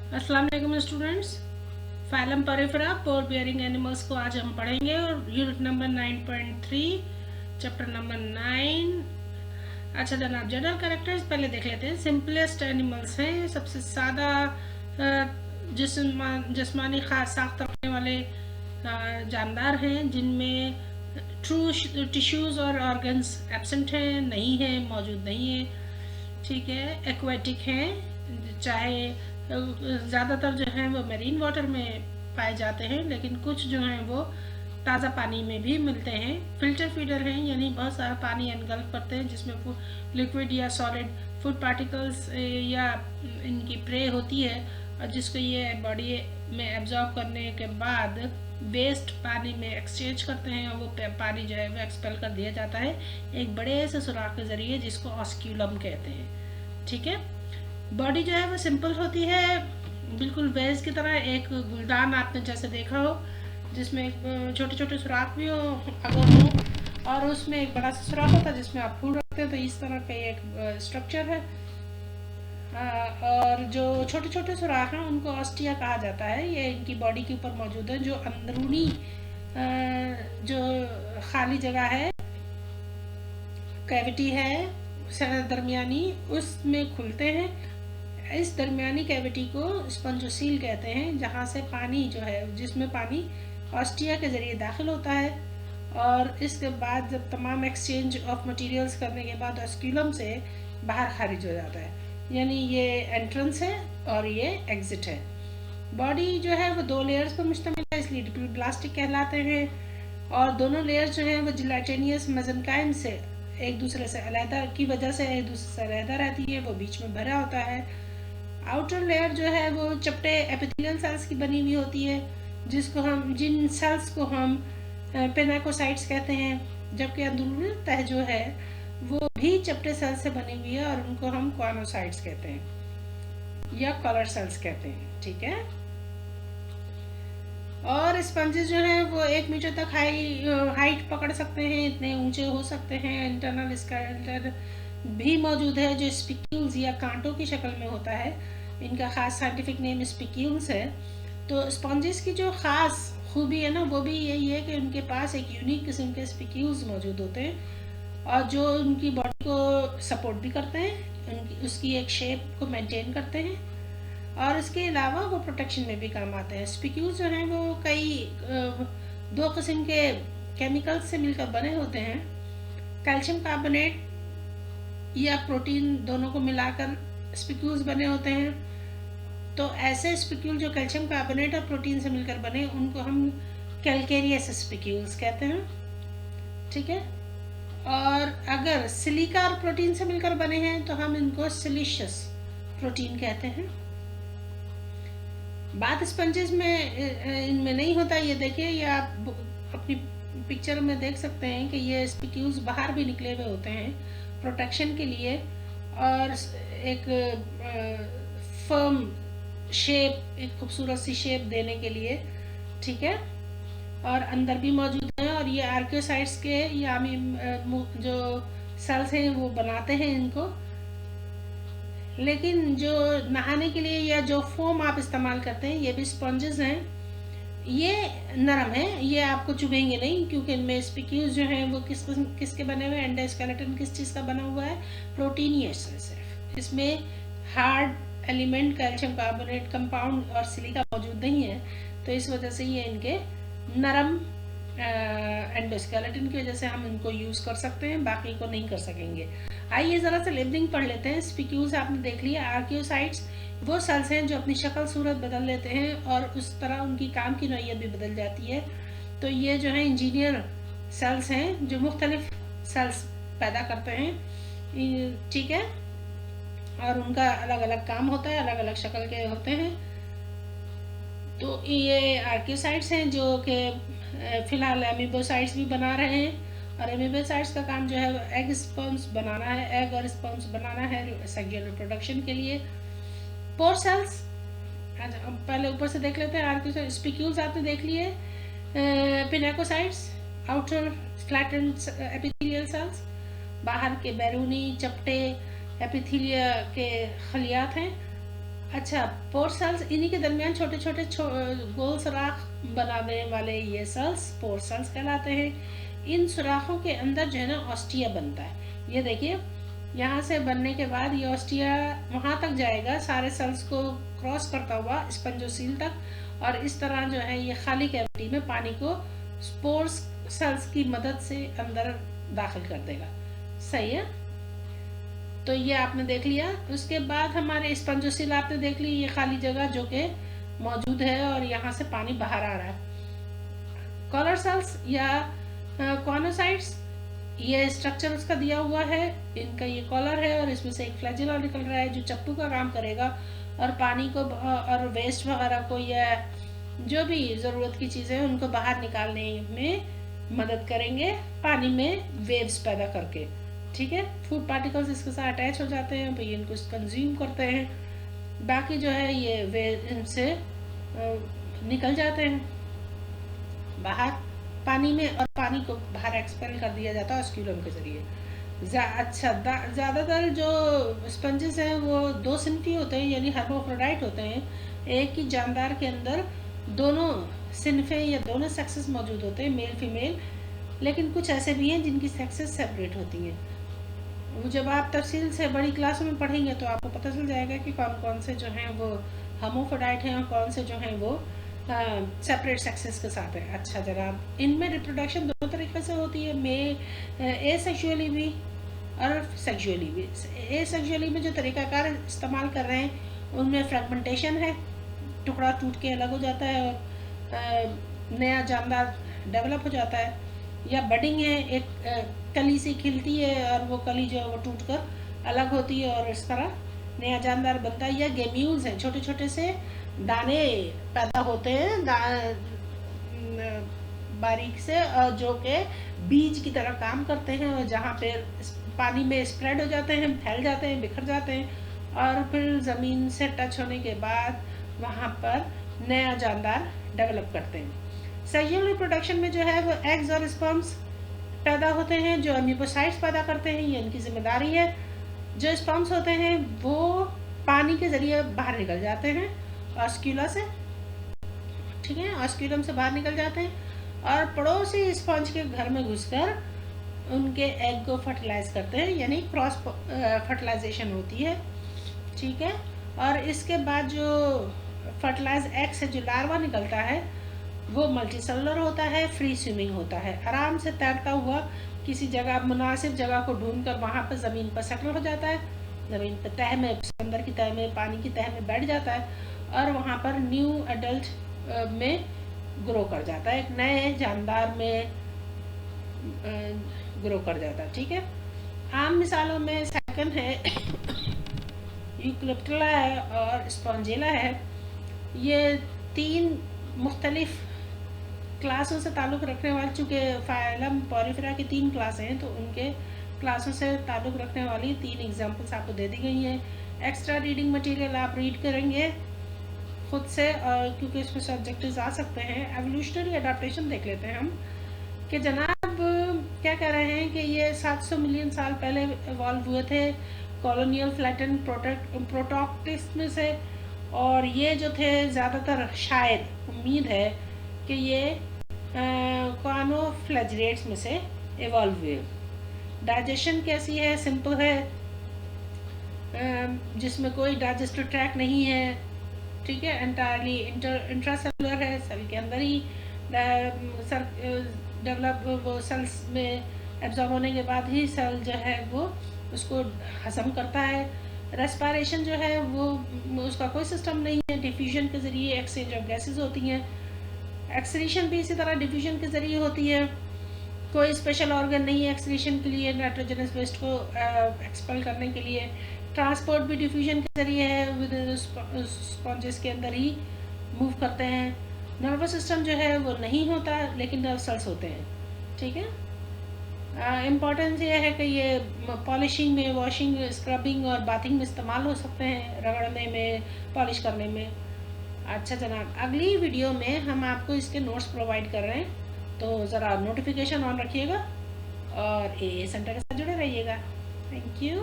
अस्सलाम वालेकुम students. Phylum Porifera pore bearing animals को आज हम पढ़ेंगे और यूनिट नंबर 9.3 चैप्टर नंबर 9। अच्छा जनाब, जनरल कैरेक्टर्स पहले देख लेते हैं। सिंपलेस्ट एनिमल्स हैं, सबसे सादा जिस्मानी खास साख्त रखने वाले जानदार हैं, जिनमें ट्रू टिश्यूज़ और ऑर्गन्स एब्सेंट हैं, नहीं है, मौजूद नहीं है। ठीक है, एक्वेटिक हैं, चाहे ज़्यादातर जो हैं वो मेरीन वाटर में पाए जाते हैं, लेकिन कुछ जो हैं वो ताज़ा पानी में भी मिलते हैं। फिल्टर फीडर हैं, यानी बहुत सारा पानी एनगल्फ करते हैं, जिसमें लिक्विड या सॉलिड फूड पार्टिकल्स या इनकी प्रे होती है, और जिसको ये बॉडी में एब्जॉर्ब करने के बाद वेस्ट पानी में एक्सचेंज करते हैं, और वो पानी जो है वो एक्सपेल कर दिया जाता है एक बड़े से सुराख के ज़रिए, जिसको ऑस्क्यूलम कहते हैं। ठीक है, बॉडी जो है वो सिंपल होती है, बिल्कुल वेज की तरह। एक गुलदान आपने जैसे देखा हो, जिसमें छोटे छोटे सुराख भी हो अगर हो, और उसमें एक बड़ा सा सुराख होता है जिसमें आप फूड रखते हैं। तो इस तरह का एक स्ट्रक्चर है। और जो छोटे छोटे सुराख हैं उनको ऑस्टिया कहा जाता है। ये इनकी बॉडी के ऊपर मौजूद है। जो अंदरूनी जो खाली जगह है, कैविटी है दरमियानी, उसमें खुलते हैं। इस दरमियानी कैविटी को स्पंजोसील कहते हैं, जहाँ से पानी जो है, जिसमें पानी ऑस्टिया के ज़रिए दाखिल होता है, और इसके बाद जब तमाम एक्सचेंज ऑफ मटेरियल्स करने के बाद ऑस्क्यूलम से बाहर खारिज हो जाता है। यानी ये एंट्रेंस है और ये एग्जिट है। बॉडी जो है वो 2 लेयर्स पर मुश्तमिल है, इसलिए डिप्लोब्लास्टिक कहलाते हैं। और दोनों लेयर्स जो हैं वो जिलेटिनियस मेसेंकाइम से एक दूसरे से अलहदा की वजह से एक दूसरे से अलहदा रहती है, वो बीच में भरा होता है। आउटर लेयर जो है वो चपटे एपिथेलियल सेल्स की बनी हुई होती है, जिन सेल्स को हम पेनाकोसाइट्स कहते हैं, जबकि अंदरूनी तह जो है वो भी चपटे सेल्स से बनी हुई है, और उनको हम कॉनोसाइट्स कहते हैं या कलर सेल्स कहते हैं। ठीक है, और स्पंजेस जो हैं वो 1 मीटर तक हाइट पकड़ सकते हैं, इतने ऊंचे हो सकते हैं। इंटरनल स्केलेटन भी मौजूद है, जो स्पिक्यूल्स या कांटों की शक्ल में होता है। इनका खास साइंटिफिक नेम स्पिक्यूल्स है। तो स्पंजेस की जो खास खूबी है ना, वो भी यही है कि उनके पास एक यूनिक किस्म के स्पिक्यूल्स मौजूद होते हैं, और जो उनकी बॉडी को सपोर्ट भी करते हैं, उसकी एक शेप को मेंटेन करते हैं, और इसके अलावा वो प्रोटेक्शन में भी काम आते हैं। स्पिक्यूल्स जो हैं वो कई 2 किस्म के केमिकल्स से मिलकर बने होते हैं। कैल्शियम कार्बोनेट या प्रोटीन, दोनों को मिलाकर स्पिक्यूल्स बने होते हैं। तो ऐसे स्पिक्यूल जो कैल्शियम कार्बोनेट और प्रोटीन से मिलकर बने, उनको हम कैल्केरियस स्पिक्यूल्स कहते हैं। ठीक है, और अगर सिलिका और प्रोटीन से मिलकर बने हैं तो हम इनको सिलिशियस प्रोटीन कहते हैं। बात स्पंजेस में इनमें नहीं होता। ये देखिए, ये आप अपनी पिक्चर में देख सकते हैं कि ये स्पिक्यूल्स बाहर भी निकले हुए होते हैं प्रोटेक्शन के लिए, और एक फर्म शेप, एक खूबसूरत सी शेप देने के लिए। ठीक है, और अंदर भी मौजूद हैं, और ये आर्कियोसाइट्स के या जो सेल्स हैं वो बनाते हैं इनको। लेकिन जो नहाने के लिए या जो फोम आप इस्तेमाल करते हैं, ये भी स्पंजेस हैं। ये नरम है, ये आपको चुभेंगे नहीं, क्योंकि इनमें स्पिक्यूल्स जो हैं वो किसके बने हुए हैं, एंडोस्केलेटन किस चीज़ का बना हुआ है, प्रोटीन ही है सिर्फ। इसमें hard element calcium carbonate compound और सिलिका मौजूद नहीं है, तो इस वजह से ये इनके नरम एंडोस्केलेटन की वजह से हम इनको यूज़ कर सकते हैं, बाकी को नहीं कर सकेंगे। आइए ज़रा सा लेबलिंग पढ़ लेते हैं। स्पिक्यूल्स आपने देख लिया। आर्कियोसाइट्स वो सेल्स हैं जो अपनी शक्ल सूरत बदल लेते हैं, और उस तरह उनकी काम की नौइयत भी बदल जाती है। तो ये जो है इंजीनियर सेल्स हैं जो मुख्तलिफ सेल्स पैदा करते हैं। ठीक है, और उनका अलग अलग काम होता है, अलग अलग शक्ल के होते हैं। तो ये आर्कियोसाइट्स हैं जो कि फ़िलहाल एमीबोसाइट्स भी बना रहे हैं, और एमीबोसाइट्स का काम जो है एग स्पर्म्स बनाना है, एग और स्पर्म्स बनाना है सेक्सुअल रिप्रोडक्शन के लिए। पोर सेल्स, पहले ऊपर से देख लेते हैं। आर्कियोसाइट्स, स्पिक्यूल्स आपने देख लिए। Pinacocytes outer flattened epithelial cells, बाहर के बैरूनी चपटे एपिथेलिया के खलियात हैं। अच्छा, पोर सेल्स, इन्हीं के दरमियान छोटे छोटे गोल सुराख बनाने वाले ये सेल्स पोर सेल्स कहलाते हैं। इन सुराखों के अंदर जो है ना ऑस्टिया बनता है। ये देखिए, यहाँ से बनने के बाद ये ऑस्टिया वहाँ तक जाएगा, सारे सेल्स को क्रॉस करता हुआ स्पंजोसील तक, और इस तरह जो है ये खाली कैविटी में पानी को स्पोर्स सेल्स की मदद से अंदर दाखिल कर देगा। सही है, तो ये आपने देख लिया। उसके बाद हमारे स्पंजोसील आपने देख ली, ये खाली जगह जो कि मौजूद है और यहाँ से पानी बाहर आ रहा है। कॉलर सेल्स या कॉनोसाइट्स, ये स्ट्रक्चर उसका दिया हुआ है, इनका ये कॉलर है और इसमें से एक फ्लैजिला निकल रहा है जो चप्पू का काम करेगा और पानी को और वेस्ट वगैरह को या जो भी ज़रूरत की चीज़ें उनको बाहर निकालने में मदद करेंगे, पानी में वेव्स पैदा करके। ठीक है, फूड पार्टिकल्स इसके साथ अटैच हो जाते हैं, तो ये इनको कंज्यूम करते हैं। बाकी जो है ये वे इनसे निकल जाते हैं बाहर पानी में, और पानी को बाहर एक्सपेल कर दिया जाता है ऑस्क्यूलम के जरिए। अच्छा, ज़्यादातर जो स्पंजेस हैं वो दो सिन्फी होते हैं, यानी हर्माफ्रोडाइट होते हैं। एक ही जानदार के अंदर दोनों सिन्फे या दोनों सेक्सेस मौजूद होते हैं, मेल फीमेल, लेकिन कुछ ऐसे भी हैं जिनकी सेक्सेस सेपरेट होती हैं। वो जब आप तफसील से बड़ी क्लासों में पढ़ेंगे तो आपको पता चल जाएगा कि कौन कौन से जो हैं वो हर्माफ्रोडाइट हैं और कौन से जो हैं वो सेपरेट सेक्सेस के साथ है। अच्छा जनाब, इनमें रिप्रोडक्शन दोनों तरीके से होती है, एसेक्सुअली भी और सेक्सुअली भी। एसेक्सुअली में जो तरीक़ाकार इस्तेमाल कर रहे हैं उनमें फ्रेगमेंटेशन है, टुकड़ा टूट के अलग हो जाता है और नया जानदार डेवलप हो जाता है, या बडिंग है, एक कली सी खिलती है और वो कली जो है वो टूट कर अलग होती है और इस तरह नया जानदार बनता है। या गेम्यूल्स हैं, छोटे छोटे से दाने पैदा होते हैं बारीक से, और जो कि बीज की तरह काम करते हैं और जहाँ पे पानी में स्प्रेड हो जाते हैं, फैल जाते हैं, बिखर जाते हैं और फिर ज़मीन से टच होने के बाद वहाँ पर नया जानदार डेवलप करते हैं। सेक्सुअल रिप्रोडक्शन में जो है वो एग्स और स्पर्म्स पैदा होते हैं जो अमीबोसाइट्स पैदा करते हैं, ये इनकी जिम्मेदारी है। जो स्पर्म्स होते हैं वो पानी के जरिए बाहर निकल जाते हैं ऑस्क्यूला से, ठीक है, ऑस्क्यूलम से बाहर निकल जाते हैं और पड़ोसी स्पंज के घर में घुसकर उनके एग को फर्टिलाइज करते हैं, यानी क्रॉस फर्टिलाइजेशन होती है। ठीक है, और इसके बाद जो फर्टिलाइज एग से जो लार्वा निकलता है वो मल्टीसेलुलर होता है, फ्री स्विमिंग होता है, आराम से तैरता हुआ किसी जगह मुनासिब जगह को ढूंढकर वहाँ पर ज़मीन पर सेटल हो जाता है, ज़मीन पर तह में, समंदर की तह में, पानी की तह में बैठ जाता है और वहाँ पर न्यू एडल्ट में ग्रो कर जाता है, एक नए जानदार में ग्रो कर जाता है। ठीक है, आम मिसालों में सेकंड है यूकलिप्टुला है और स्पॉन्जिला है। ये तीन मुख्तलिफ क्लासों से ताल्लुक़ रखने वाले, चूँकि फाइलम पॉरीफेरा की 3 क्लासें हैं तो उनके क्लासों से ताल्लुक़ रखने वाली 3 एग्जांपल्स आपको दे दी गई हैं। एक्स्ट्रा रीडिंग मटेरियल आप रीड करेंगे खुद से, और क्योंकि इसमें सब्जेक्टिव्स आ सकते हैं। एवोल्यूशनरी अडाप्टेशन देख लेते हैं हम कि जनाब क्या कह रहे हैं कि ये 700 मिलियन साल पहले इवॉल्व हुए थे कॉलोनियल फ्लैटन प्रोटोक्टिस में से, और ये जो थे ज़्यादातर शायद उम्मीद है कि ये कॉनोफ्लैजिलेट्स में से इवॉल्व हुए। डाइजेशन कैसी है? सिंपल है, जिसमें कोई डाइजेस्टिव ट्रैक नहीं है। ठीक है, एंटायरली इंट्रासेलुलर है, सेल के अंदर ही डेवलप, वो सेल्स में एब्जॉर्ब होने के बाद ही सेल जो है वो उसको हजम करता है। रेस्पिरेशन जो है वो उसका कोई सिस्टम नहीं है, डिफ्यूजन के ज़रिए एक्सचेंज ऑफ गैसेस होती हैं। एक्सक्रीशन भी इसी तरह डिफ्यूजन के ज़रिए होती है, कोई स्पेशल ऑर्गन नहीं है एक्सक्रीशन के लिए, नाइट्रोजनस वेस्ट को एक्सपेल करने के लिए। ट्रांसपोर्ट भी डिफ्यूजन के ज़रिए है, विद स्पॉन्जेस के अंदर ही मूव करते हैं। नर्वस सिस्टम जो है वो नहीं होता, लेकिन नर्व सेल्स होते हैं। ठीक है, इम्पॉर्टेंस ये है कि ये पॉलिशिंग में, वॉशिंग, स्क्रबिंग और बाथिंग में इस्तेमाल हो सकते हैं, रगड़ने में, पॉलिश करने में। अच्छा जनाब, अगली वीडियो में हम आपको इसके नोट्स प्रोवाइड कर रहे हैं, तो ज़रा नोटिफिकेशन ऑन रखिएगा और ए सेंटर के साथ जुड़े रहिएगा। Thank you.